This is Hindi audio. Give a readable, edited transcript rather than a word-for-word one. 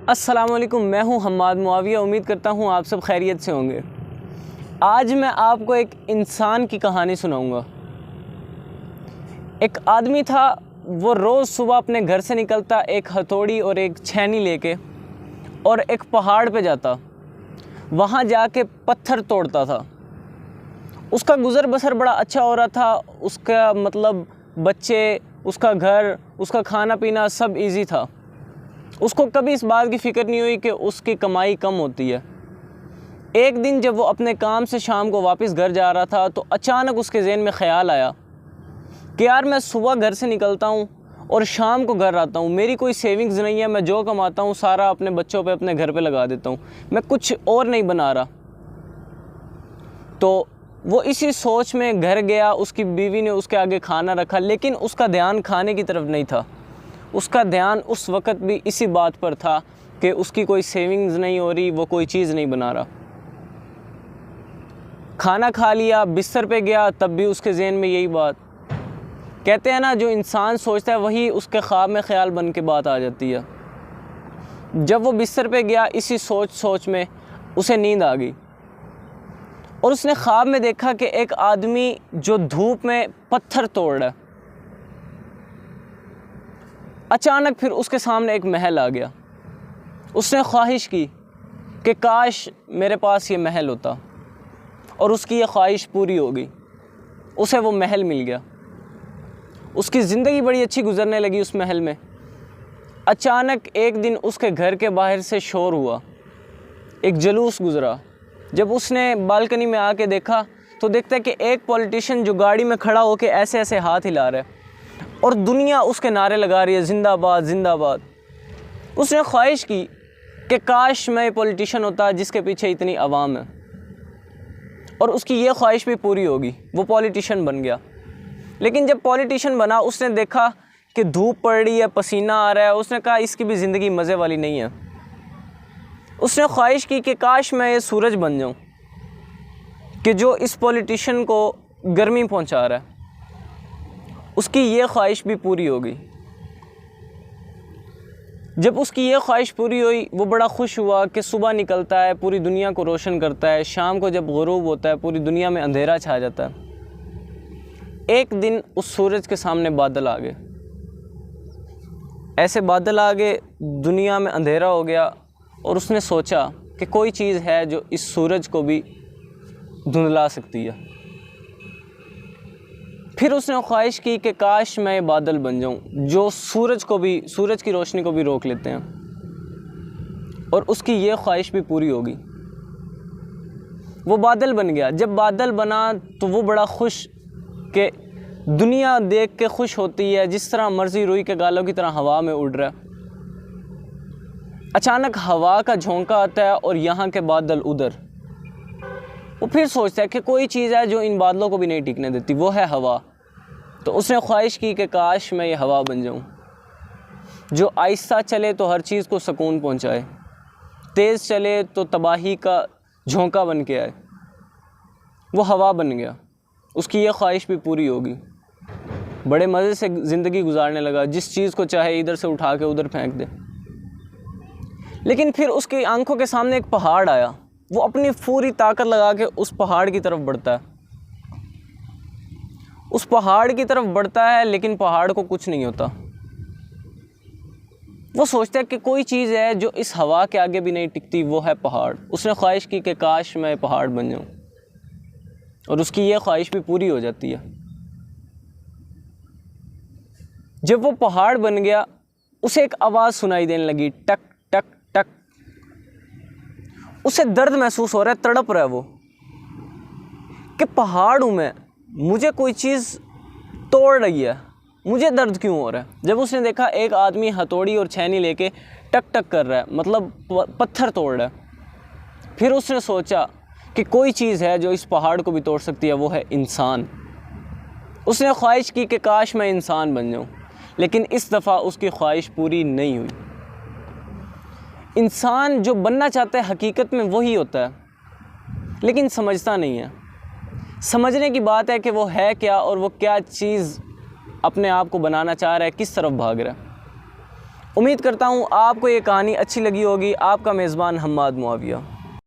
अस्सलामुअलैकुम, मैं हूं हम्माद मुआविया। उम्मीद करता हूं आप सब खैरियत से होंगे। आज मैं आपको एक इंसान की कहानी सुनाऊंगा। एक आदमी था, वो रोज़ सुबह अपने घर से निकलता एक हथौड़ी और एक छेनी लेके और एक पहाड़ पे जाता। वहाँ जाके पत्थर तोड़ता था। उसका गुज़र बसर बड़ा अच्छा हो रहा था। उसका बच्चे, उसका घर, उसका खाना पीना सब इजी था। उसको कभी इस बात की फ़िक्र नहीं हुई कि उसकी कमाई कम होती है। एक दिन जब वो अपने काम से शाम को वापस घर जा रहा था तो अचानक उसके ज़हन में ख़्याल आया कि यार, मैं सुबह घर से निकलता हूँ और शाम को घर आता हूँ, मेरी कोई सेविंग्स नहीं है, मैं जो कमाता हूँ सारा अपने बच्चों पे, अपने घर पे लगा देता हूँ, मैं कुछ और नहीं बना रहा। तो वो इसी सोच में घर गया। उसकी बीवी ने उसके आगे खाना रखा, लेकिन उसका ध्यान खाने की तरफ नहीं था। उसका ध्यान उस वक़्त भी इसी बात पर था कि उसकी कोई सेविंग्स नहीं हो रही, वो कोई चीज़ नहीं बना रहा। खाना खा लिया, बिस्तर पे गया, तब भी उसके ज़हन में यही बात। कहते हैं ना, जो इंसान सोचता है वही उसके ख्वाब में ख्याल बन के बात आ जाती है। जब वो बिस्तर पे गया, इसी सोच में उसे नींद आ गई और उसने ख्वाब में देखा कि एक आदमी जो धूप में पत्थर तोड़ रहा है। अचानक फिर उसके सामने एक महल आ गया। उसने ख्वाहिश की कि काश मेरे पास ये महल होता, और उसकी ये ख्वाहिश पूरी हो गई। उसे वो महल मिल गया। उसकी ज़िंदगी बड़ी अच्छी गुजरने लगी उस महल में। अचानक एक दिन उसके घर के बाहर से शोर हुआ, एक जुलूस गुजरा। जब उसने बालकनी में आके देखा तो देखता है कि एक पॉलिटिशियन जो गाड़ी में खड़ा होकर ऐसे ऐसे हाथ हिला रहा है और दुनिया उसके नारे लगा रही है, जिंदाबाद जिंदाबाद। उसने ख्वाहिश की कि काश मैं पॉलिटिशियन होता जिसके पीछे इतनी आवाम है, और उसकी ये ख्वाहिश भी पूरी होगी। वो पॉलिटिशियन बन गया। लेकिन जब पॉलिटिशियन बना, उसने देखा कि धूप पड़ रही है, पसीना आ रहा है। उसने कहा इसकी भी ज़िंदगी मज़े वाली नहीं है। उसने ख्वाहिश की कि काश मैं ये सूरज बन जाऊं कि जो इस पॉलिटिशियन को गर्मी पहुंचा रहा है। उसकी ये ख्वाहिश भी पूरी हो गई। जब उसकी ये ख्वाहिश पूरी हुई, वो बड़ा खुश हुआ कि सुबह निकलता है, पूरी दुनिया को रोशन करता है। शाम को जब गुरूब होता है, पूरी दुनिया में अंधेरा छा जाता है। एक दिन उस सूरज के सामने बादल आ गए। ऐसे बादल आ गए, दुनिया में अंधेरा हो गया, और उसने सोचा कि कोई चीज़ है जो इस सूरज को भी धुंधला सकती है। फिर उसने ख्वाहिश की कि काश मैं बादल बन जाऊं जो सूरज की रोशनी को भी रोक लेते हैं, और उसकी ये ख्वाहिश भी पूरी होगी। वो बादल बन गया। जब बादल बना तो वो बड़ा खुश कि दुनिया देख के खुश होती है, जिस तरह मर्जी रुई के गालों की तरह हवा में उड़ रहा है। अचानक हवा का झोंका आता है और यहाँ के बादल उधर। वो फिर सोचता है कि कोई चीज़ है जो इन बादलों को भी नहीं टिकने देती, वो है हवा। तो उसने ख्वाहिश की कि काश मैं ये हवा बन जाऊं जो आहिस्ता चले तो हर चीज़ को सुकून पहुंचाए, तेज़ चले तो तबाही का झोंका बन के आए। वो हवा बन गया। उसकी ये ख्वाहिश भी पूरी होगी। बड़े मज़े से ज़िंदगी गुजारने लगा, जिस चीज़ को चाहे इधर से उठा के उधर फेंक दे। लेकिन फिर उसकी आंखों के सामने एक पहाड़ आया। वो अपनी पूरी ताकत लगा के उस पहाड़ की तरफ बढ़ता है। उस पहाड़ की तरफ बढ़ता है, लेकिन पहाड़ को कुछ नहीं होता। वो सोचता है कि कोई चीज़ है जो इस हवा के आगे भी नहीं टिकती, वो है पहाड़। उसने ख्वाहिश की कि काश मैं पहाड़ बन जाऊं, और उसकी ये ख्वाहिश भी पूरी हो जाती है। जब वो पहाड़ बन गया, उसे एक आवाज़ सुनाई देने लगी, टक टक टक। उसे दर्द महसूस हो रहा है, तड़प रहा है वो कि पहाड़ हूँ मैं, मुझे कोई चीज़ तोड़ रही है, मुझे दर्द क्यों हो रहा है। जब उसने देखा एक आदमी हथौड़ी और छेनी लेके टक टक कर रहा है, मतलब पत्थर तोड़ रहा है। फिर उसने सोचा कि कोई चीज़ है जो इस पहाड़ को भी तोड़ सकती है, वो है इंसान। उसने ख्वाहिश की कि काश मैं इंसान बन जाऊं, लेकिन इस दफ़ा उसकी ख्वाहिश पूरी नहीं हुई। इंसान जो बनना चाहता है हकीकत में वही होता है, लेकिन समझता नहीं है। समझने की बात है कि वो है क्या और वो क्या चीज़ अपने आप को बनाना चाह रहा है, किस तरफ भाग रहा है। उम्मीद करता हूँ आपको ये कहानी अच्छी लगी होगी। आपका मेज़बान हम्माद मुआविया।